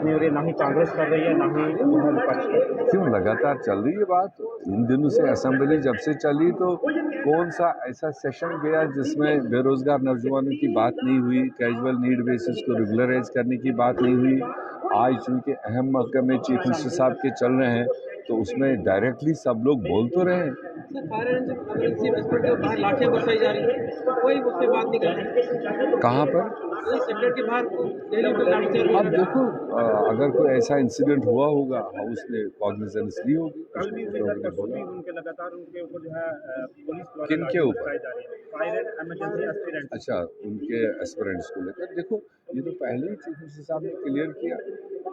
नहीं हो रही, ना ही कांग्रेस कर रही है, ना ही जो है विपक्ष कर रही है। क्यों लगातार चल रही है बात। इन दिनों से असेंबली जब से चली तो कौन सा ऐसा सेशन गया जिसमें बेरोजगार नौजवानों की बात नहीं हुई, कैजुअल नीड बेसिस को रेगुलराइज करने की बात नहीं हुई। आज चूंकि अहम महकमे चीफ मिनिस्टर साहब के चल रहे हैं तो उसमें डायरेक्टली सब लोग बोल तो रहे हैं। बाहर लाठियां बरसाई जा रही है, कोई उसके बाद नहीं कर रहा। कहाँ पर? सेक्रेटरी के बाहर दिल्ली में लाठीचार्ज। अब देखो, अगर कोई ऐसा इंसिडेंट हुआ होगा हाउस ने कॉग्निजेंस ली होगी। कल भी उनके लगातार उनके ऊपर जो है पुलिस द्वारा किनके लाठी ऊपर? बरसाई जा रही है, फायर एंड इमरजेंसी एस्पिरेंट। अच्छा, उनके एस्पिरेंट्स को लेकर देखो, ये तो पहले ही चीफ मिनिस्टर साहब ने क्लियर किया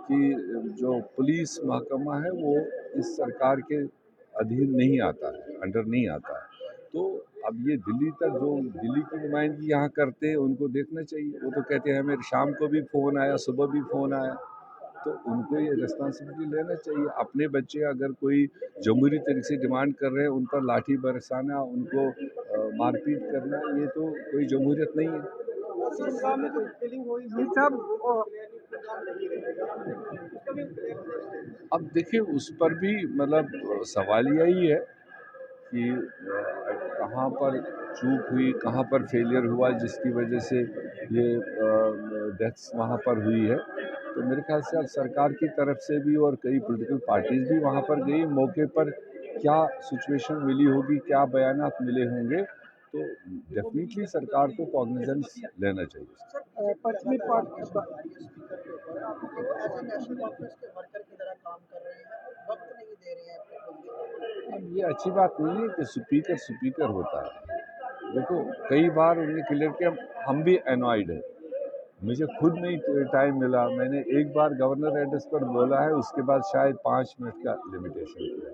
कि जो पुलिस महकमा है वो इस सरकार के अधीन नहीं आता है, अंडर नहीं आता है। तो अब ये दिल्ली तक जो दिल्ली की नुमाइंदगी यहाँ करते हैं उनको देखना चाहिए। वो तो कहते हैं हमें शाम को भी फ़ोन आया, सुबह भी फ़ोन आया, तो उनको ये रिस्पॉन्सिबिलिटी लेना चाहिए। अपने बच्चे अगर कोई जमहूरी तरीके से डिमांड कर रहे हैं, उन पर लाठी बरसाना, उनको मारपीट करना, ये तो कोई जमहूरियत नहीं है। अब देखिए, उस पर भी मतलब सवाल यही है कि कहाँ पर चूक हुई, कहाँ पर फेलियर हुआ जिसकी वजह से ये डेथ्स वहाँ पर हुई है। तो मेरे ख्याल से अब सरकार की तरफ से भी और कई पॉलिटिकल पार्टीज भी वहाँ पर गई, मौके पर क्या सिचुएशन मिली होगी, क्या बयानात मिले होंगे, तो डेफिनेटली सरकार को कॉग्निजेंस लेना चाहिए। पश्चिमी पार्टी अब ये अच्छी बात नहीं है कि स्पीकर होता है। देखो, कई बार उन्होंने क्लियर किया, हम भी एनॉयड है। मुझे खुद नहीं टाइम मिला, मैंने एक बार गवर्नर एड्रेस पर बोला है, उसके बाद शायद 5 मिनट का लिमिटेशन किया।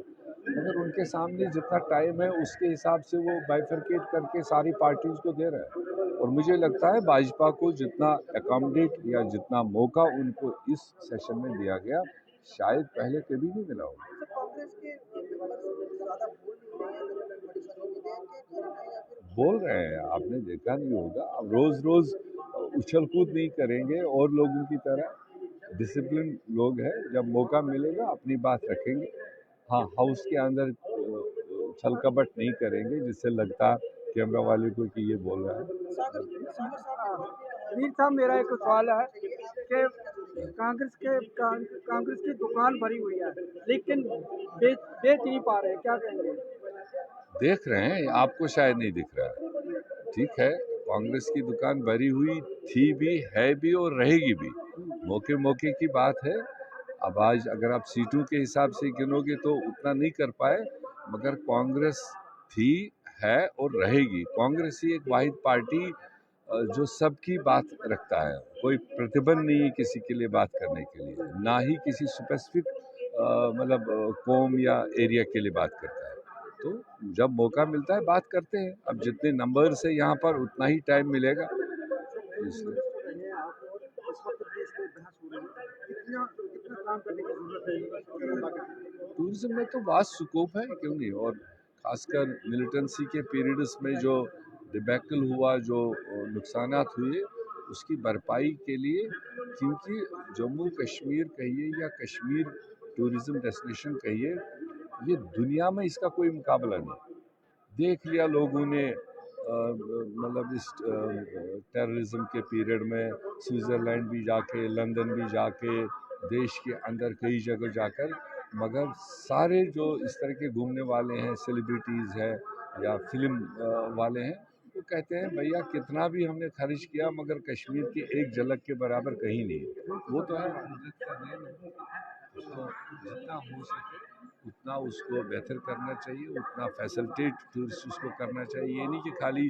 मगर उनके सामने जितना टाइम है उसके हिसाब से वो बाइफरकेट करके सारी पार्टीज को दे रहा है। और मुझे लगता है भाजपा को जितना अकोमोडेट या जितना मौका उनको इस सेशन में दिया गया, शायद पहले कभी नहीं मिला होगा। बोल रहे हैं, आपने देखा नहीं होगा। अब रोज रोज उछल कूद नहीं करेंगे और लोगों की तरह डिसिप्लिन लोग हैं, जब मौका मिलेगा अपनी बात रखेंगे। हाँ, हाउस के अंदर छल कपट नहीं करेंगे जिससे लगता कैमरा वाले को कि ये बोल रहा है। वीर साहब, मेरा एक सवाल है कि कांग्रेस की दुकान भरी हुई है लेकिन बेच नहीं पा रहे, क्या कहेंगे? देख रहे हैं, आपको शायद नहीं दिख रहा है। ठीक है, कांग्रेस की दुकान भरी हुई थी भी, है भी और रहेगी भी। मौके मौके की बात है। अब आज अगर आप सीटों के हिसाब से गिनोगे तो उतना नहीं कर पाए, मगर कांग्रेस थी, है और रहेगी। कांग्रेस ही एक वाहिद पार्टी जो सबकी बात रखता है। कोई प्रतिबंध नहीं है किसी के लिए बात करने के लिए, ना ही किसी स्पेसिफिक मतलब कौम या एरिया के लिए बात करता है। तो जब मौका मिलता है बात करते हैं। अब जितने नंबर से यहाँ पर उतना ही टाइम मिलेगा, इसलिए टूरिज्म में तो वास्ट स्कोप है, क्यों नहीं। और खासकर मिलिटेंसी के पीरियड्स में जो डिबैकल हुआ, जो नुकसानात हुए, उसकी भरपाई के लिए, क्योंकि जम्मू कश्मीर कहिए या कश्मीर टूरिज्म डेस्टिनेशन कहिए, ये दुनिया में इसका कोई मुकाबला नहीं। देख लिया लोगों ने, मतलब इस टेररिज्म के पीरियड में स्विट्ज़रलैंड भी जाके, लंदन भी जाके, देश के अंदर कई जगह जाकर, मगर सारे जो इस तरह के घूमने वाले हैं, सेलिब्रिटीज़ हैं या फिल्म वाले हैं, वो कहते हैं भैया कितना भी हमने खर्च किया मगर कश्मीर की एक झलक के बराबर कहीं नहीं है। वो तो है, उसको जितना हो सके उतना उसको बेहतर करना चाहिए, उतना फैसिलिटेट टूरिस्ट उसको करना चाहिए। ये नहीं कि खाली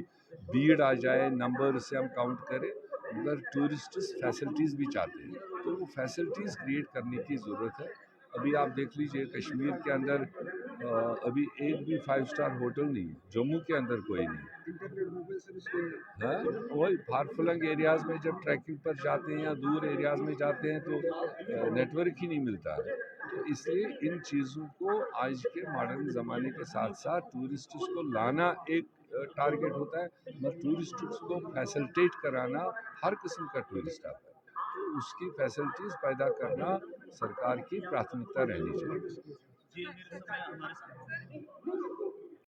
भीड़ आ जाए, नंबर से हम काउंट करें, मगर टूरिस्ट फैसिलिटीज़ भी चाहते हैं, तो वो फैसिलिटीज़ क्रिएट करने की ज़रूरत है। अभी आप देख लीजिए कश्मीर के अंदर अभी एक भी 5 स्टार होटल नहीं है, जम्मू के अंदर कोई नहीं है। वही फार-फ्लंग एरियाज़ में जब ट्रैकिंग पर जाते हैं या दूर एरियाज़ में जाते हैं तो नेटवर्क ही नहीं मिलता है। तो इसलिए इन चीज़ों को आज के मॉडर्न ज़माने के साथ साथ टूरिस्ट्स को लाना एक टारगेट होता है, मगर टूरिस्ट्स को फैसिलिटेट कराना, हर किस्म का टूरिस्ट आता है। उसकी फैसिलिटीज़ पैदा करना सरकार की प्राथमिकता रहनी चाहिए।